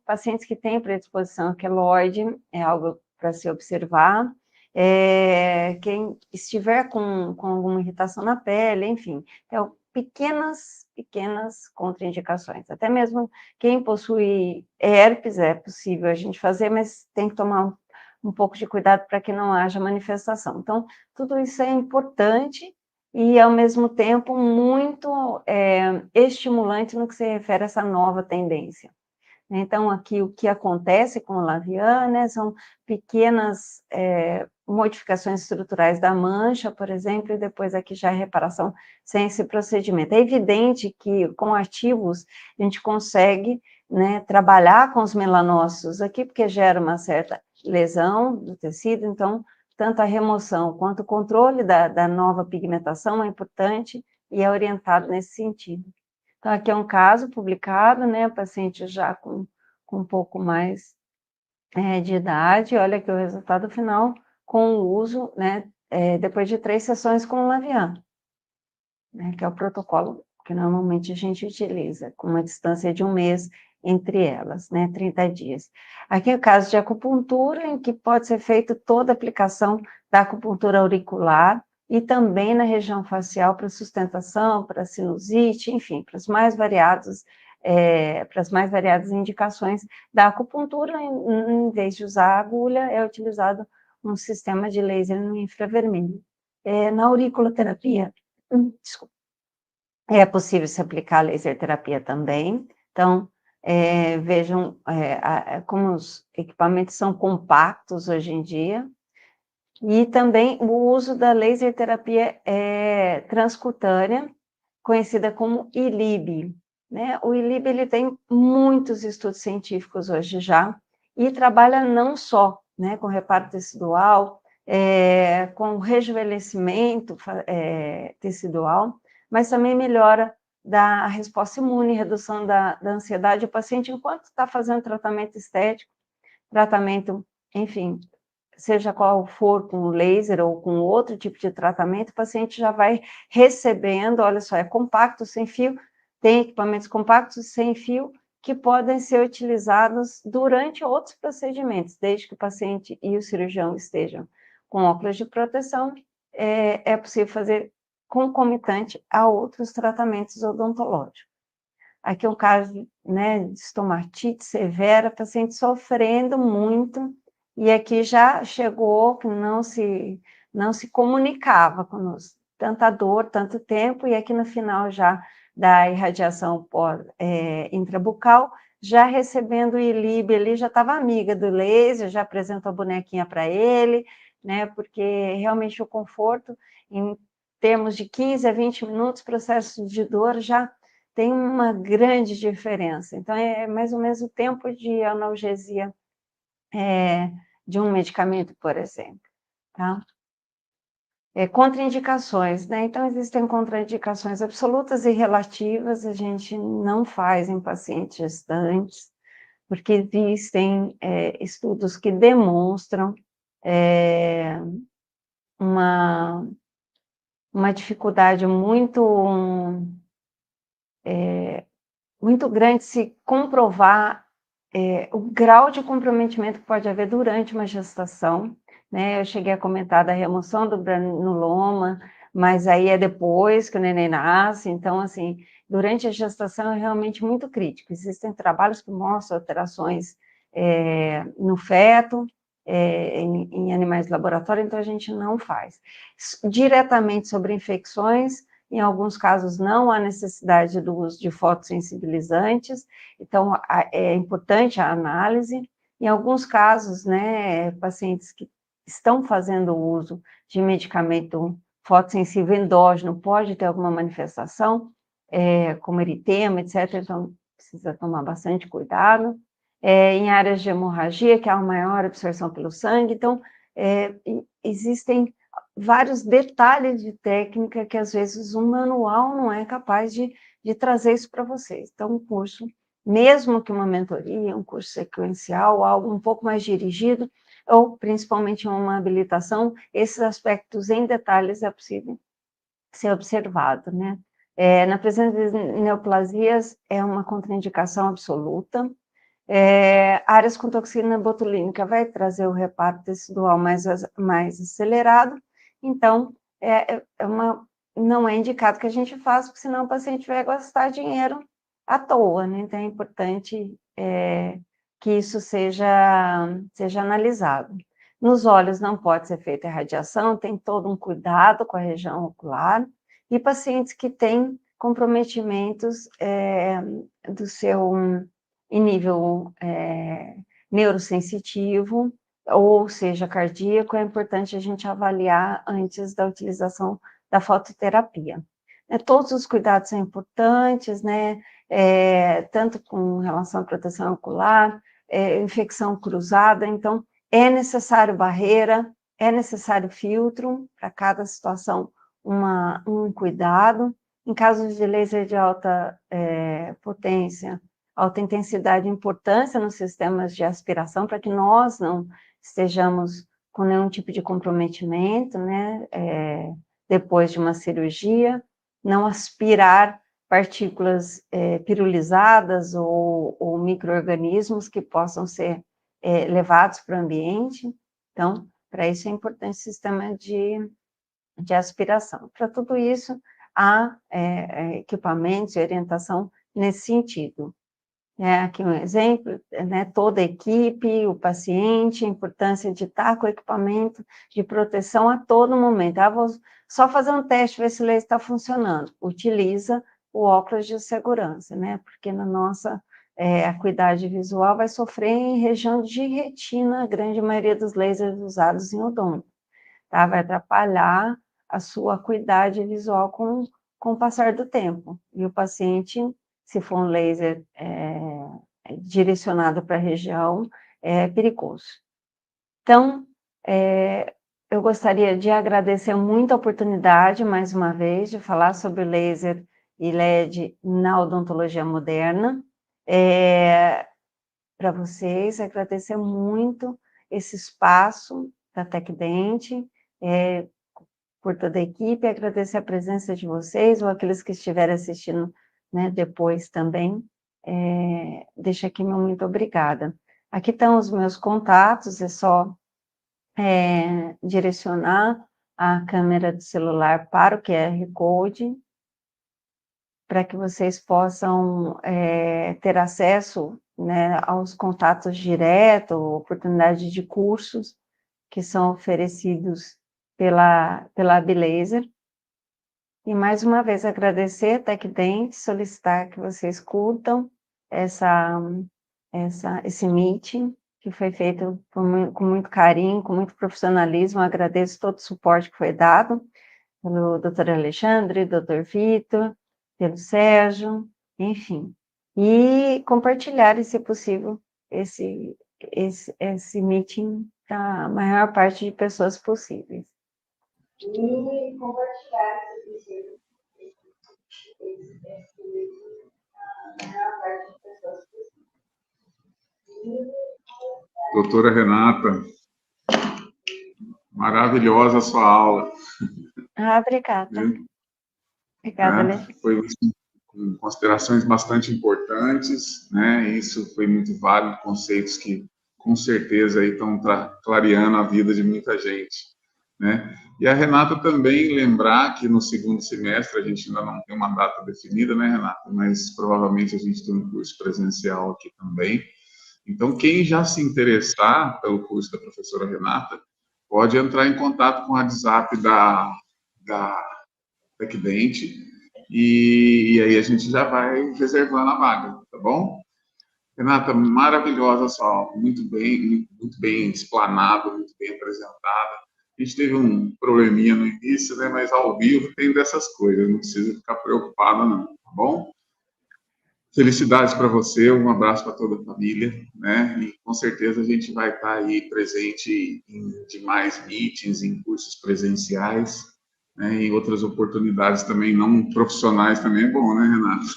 [SPEAKER 2] Pacientes que têm predisposição a queloide, é algo para se observar. Quem estiver com alguma irritação na pele, enfim, então, pequenas contraindicações. Até mesmo quem possui herpes, é possível a gente fazer, mas tem que tomar um pouco de cuidado para que não haja manifestação. Então, tudo isso é importante e, ao mesmo tempo, muito estimulante no que se refere a essa nova tendência. Então, aqui o que acontece com o Lavian, né, são pequenas modificações estruturais da mancha, por exemplo, e depois aqui já a reparação sem esse procedimento. É evidente que com ativos a gente consegue, né, trabalhar com os melanócitos aqui, porque gera uma certa lesão do tecido, então, tanto a remoção quanto o controle da nova pigmentação é importante e é orientado nesse sentido. Então, aqui é um caso publicado, né, paciente já com um pouco mais de idade, olha aqui o resultado final, com o uso, né, depois de 3 sessões com o Lavian, né, que é o protocolo que normalmente a gente utiliza, com uma distância de 1 mês entre elas, né, 30 dias. Aqui é o caso de acupuntura, em que pode ser feita toda a aplicação da acupuntura auricular, e também na região facial para sustentação, para sinusite, enfim, para as mais variadas indicações da acupuntura. Em vez de usar a agulha, é utilizado um sistema de laser no infravermelho. Na auriculoterapia, desculpa, é possível se aplicar laser terapia também. Então, vejam como os equipamentos são compactos hoje em dia. E também o uso da laser terapia transcutânea, conhecida como ILIB, né? O ILIB, ele tem muitos estudos científicos hoje já, e trabalha não só, né, com reparo tecidual, com rejuvenescimento tecidual, mas também melhora da resposta imune, redução da ansiedade. O paciente, enquanto está fazendo tratamento estético, tratamento, enfim, seja qual for, com laser ou com outro tipo de tratamento, o paciente já vai recebendo, olha só, é compacto, sem fio, tem equipamentos compactos sem fio que podem ser utilizados durante outros procedimentos, desde que o paciente e o cirurgião estejam com óculos de proteção, é possível fazer concomitante a outros tratamentos odontológicos. Aqui é um caso, né, de estomatite severa, paciente sofrendo muito, e aqui já chegou que não se comunicava conosco, tanta dor, tanto tempo, e aqui no final já da irradiação intrabucal, já recebendo o ILIB, ele já estava amiga do laser, já apresentou a bonequinha para ele, né, porque realmente o conforto, em termos de 15 a 20 minutos, processo de dor já tem uma grande diferença. Então, é mais ou menos o tempo de analgesia de um medicamento, por exemplo, tá? Contraindicações, né? Então, existem contraindicações absolutas e relativas, a gente não faz em pacientes gestantes, porque existem estudos que demonstram uma dificuldade muito grande se comprovar o grau de comprometimento que pode haver durante uma gestação, né? Eu cheguei a comentar da remoção do granuloma, mas aí é depois que o neném nasce, então, assim, durante a gestação é realmente muito crítico. Existem trabalhos que mostram alterações no feto, em animais de laboratório, então a gente não faz. Diretamente sobre infecções, em alguns casos não há necessidade do uso de fotossensibilizantes, então é importante a análise. Em alguns casos, né, pacientes que estão fazendo uso de medicamento fotossensível endógeno pode ter alguma manifestação, como eritema, etc., então precisa tomar bastante cuidado. Em áreas de hemorragia, que há uma maior absorção pelo sangue, então existem vários detalhes de técnica que, às vezes, um manual não é capaz de trazer isso para vocês. Então, um curso, mesmo que uma mentoria, um curso sequencial, algo um pouco mais dirigido, ou principalmente uma habilitação, esses aspectos em detalhes é possível ser observado, né? Na presença de neoplasias, é uma contraindicação absoluta. Áreas com toxina botulínica vai trazer o reparo tecidual mais acelerado, então não é indicado que a gente faça, porque senão o paciente vai gastar dinheiro à toa, né? Então é importante que isso seja analisado. Nos olhos não pode ser feita irradiação, tem todo um cuidado com a região ocular, e pacientes que têm comprometimentos do seu em nível neurosensitivo, ou seja, cardíaco, é importante a gente avaliar antes da utilização da fototerapia. Todos os cuidados são importantes, né? Tanto com relação à proteção ocular, infecção cruzada, então é necessário barreira, é necessário filtro, para cada situação um cuidado. Em casos de laser de alta potência, alta intensidade e importância nos sistemas de aspiração, para que nós não estejamos com nenhum tipo de comprometimento, né, depois de uma cirurgia, não aspirar partículas pirulizadas ou micro-organismos que possam ser levados para o ambiente. Então, para isso é importante o sistema de aspiração. Para tudo isso, há equipamentos e orientação nesse sentido. Aqui um exemplo, né, toda a equipe, o paciente, a importância de estar com o equipamento de proteção a todo momento. Vou só fazer um teste, ver se o laser está funcionando. Utiliza o óculos de segurança, né, porque na nossa acuidade visual vai sofrer em região de retina, a grande maioria dos lasers usados em odonto, tá? Vai atrapalhar a sua acuidade visual com o passar do tempo. E o paciente, se for um laser direcionado para a região, é perigoso. Então, eu gostaria de agradecer muito a oportunidade, mais uma vez, de falar sobre laser e LED na odontologia moderna. Para vocês, agradecer muito esse espaço da TecDent, por toda a equipe, agradecer a presença de vocês, ou aqueles que estiverem assistindo, né, depois também. Deixo aqui meu muito obrigada. Aqui estão os meus contatos, é só direcionar a câmera do celular para o QR Code, para que vocês possam ter acesso, né, aos contatos diretos, oportunidade de cursos que são oferecidos pela Laser. E mais uma vez agradecer a TecDent, solicitar que vocês curtam esse meeting, que foi feito com muito carinho, com muito profissionalismo. Agradeço todo o suporte que foi dado pelo Dr. Alexandre, Dr. Vitor, pelo Sérgio, enfim. E compartilharem, se possível, esse meeting para a maior parte de pessoas possíveis. E compartilhar, se possível, esse meeting para a maior parte de pessoas possíveis.
[SPEAKER 1] Doutora Renata, Maravilhosa a sua aula.
[SPEAKER 2] Obrigada.
[SPEAKER 1] Viu?
[SPEAKER 2] Obrigada,
[SPEAKER 1] Tá?
[SPEAKER 2] Alexandre.
[SPEAKER 1] Foi com considerações bastante importantes, né? Isso foi muito válido, conceitos que com certeza aí estão clareando a vida de muita gente, né? E a Renata também lembrar que no segundo semestre a gente ainda não tem uma data definida, né, Renata? Mas provavelmente a gente tem um curso presencial aqui também. Então, quem já se interessar pelo curso da professora Renata, pode entrar em contato com o WhatsApp da TecDente e aí a gente já vai reservando a vaga, tá bom? Renata, maravilhosa a sua aula, muito bem explanado, muito bem apresentada. A gente teve um probleminha no início, né, mas ao vivo tem dessas coisas, não precisa ficar preocupado não, tá bom? Felicidades para você, um abraço para toda a família, né? E com certeza a gente vai estar aí presente em demais meetings, em cursos presenciais, né? E outras oportunidades também não profissionais também é bom, né, Renato?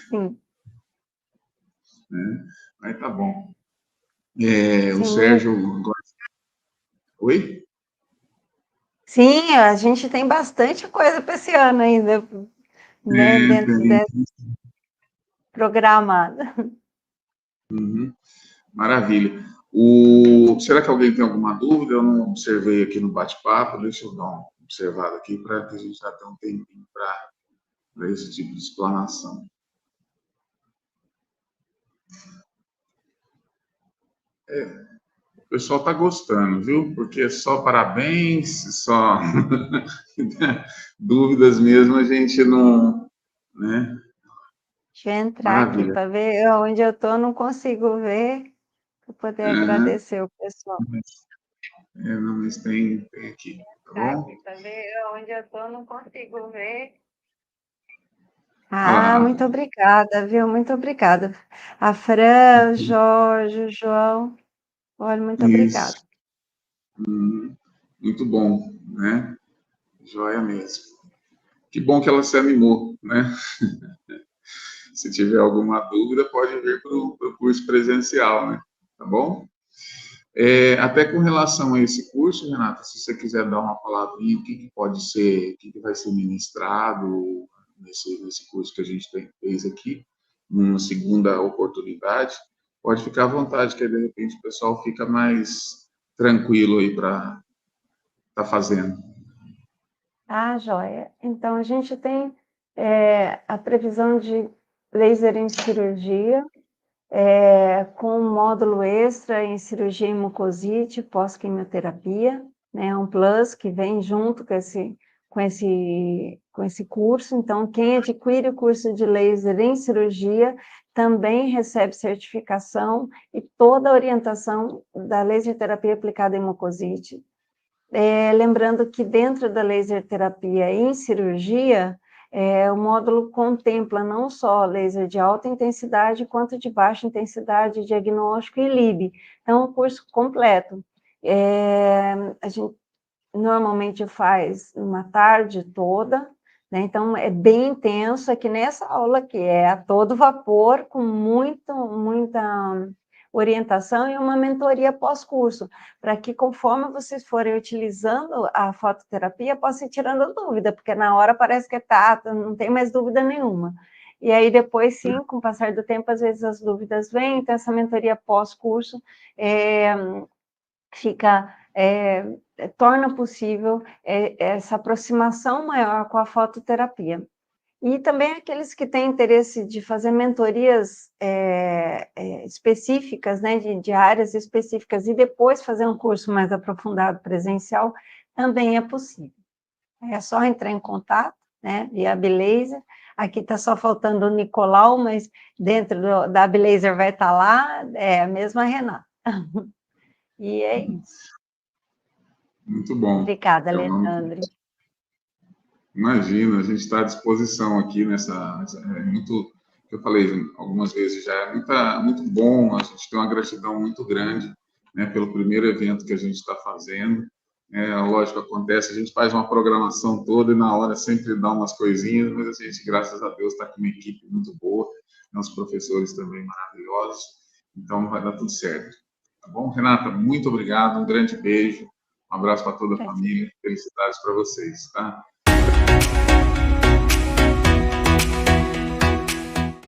[SPEAKER 2] Sim,
[SPEAKER 1] Né? Aí tá bom. O
[SPEAKER 2] sim,
[SPEAKER 1] Sérgio, oi?
[SPEAKER 2] sim, a gente tem bastante coisa para esse ano ainda, né, dentro
[SPEAKER 1] Tem.
[SPEAKER 2] dessa programada.
[SPEAKER 1] Uhum. Maravilha. Será que alguém tem alguma dúvida? Eu não observei aqui no bate-papo, deixa eu dar uma observada aqui para que a gente já tenha um tempinho para esse tipo de explanação. O pessoal está gostando, viu? Porque é só parabéns, só dúvidas mesmo a gente não, né?
[SPEAKER 2] Deixa eu entrar aqui
[SPEAKER 1] Maravilha.
[SPEAKER 2] para ver onde eu estou, não consigo ver, para poder
[SPEAKER 1] Uhum.
[SPEAKER 2] agradecer o pessoal.
[SPEAKER 1] Não, mas tem aqui, tá
[SPEAKER 2] Tá
[SPEAKER 1] bom?
[SPEAKER 2] aqui para ver onde eu estou, não consigo ver.
[SPEAKER 1] Olha
[SPEAKER 2] Muito
[SPEAKER 1] lá.
[SPEAKER 2] obrigada, viu? Muito obrigada. A Fran, o Jorge, o João, olha, muito
[SPEAKER 1] Isso.
[SPEAKER 2] obrigada.
[SPEAKER 1] Muito bom, né? Joia mesmo. Que bom que ela se animou, né? Se tiver alguma dúvida, pode vir para o curso presencial, né? Tá bom? Até com relação a esse curso, Renata, se você quiser dar uma palavrinha, o que pode ser, o que vai ser ministrado nesse curso que a gente fez aqui, numa segunda oportunidade, pode ficar à vontade, que aí, de repente o pessoal fica mais tranquilo aí para estar fazendo.
[SPEAKER 2] Joia. Então, a gente tem a previsão de laser em cirurgia, com um módulo extra em cirurgia em mucosite pós-quimioterapia, né, um plus que vem junto com esse curso. Então, quem adquire o curso de laser em cirurgia também recebe certificação e toda a orientação da laser terapia aplicada em mucosite. Lembrando que dentro da laser terapia em cirurgia, o módulo contempla não só laser de alta intensidade, quanto de baixa intensidade, diagnóstico e LIB. Então, o curso completo. A gente normalmente faz uma tarde toda, né? Então, é bem intenso, é que nessa aula que é a todo vapor, com muita orientação e uma mentoria pós-curso, para que conforme vocês forem utilizando a fototerapia, possa ir tirando dúvida, porque na hora parece que não tem mais dúvida nenhuma. E aí depois, sim, com o passar do tempo, às vezes as dúvidas vêm, então essa mentoria pós-curso torna possível essa aproximação maior com a fototerapia. E também aqueles que têm interesse de fazer mentorias específicas, né, de áreas específicas, e depois fazer um curso mais aprofundado presencial, também é possível. É só entrar em contato, né, via Ablazer. Aqui está só faltando o Nicolau, mas dentro da Ablazer vai estar lá, a mesma Renata. E é isso.
[SPEAKER 1] Muito bom.
[SPEAKER 2] Obrigada,
[SPEAKER 1] É o nome.
[SPEAKER 2] Alexandre.
[SPEAKER 1] Imagina, a gente está à disposição aqui é muito, que eu falei algumas vezes já, muito bom, a gente tem uma gratidão muito grande, né, pelo primeiro evento que a gente está fazendo. Lógico, acontece, a gente faz uma programação toda e na hora sempre dá umas coisinhas, mas a gente, graças a Deus, está com uma equipe muito boa, né, os professores também maravilhosos, então vai dar tudo certo. Tá bom? Renata, muito obrigado, um grande beijo, Um abraço para toda a família. Felicidades para vocês, tá?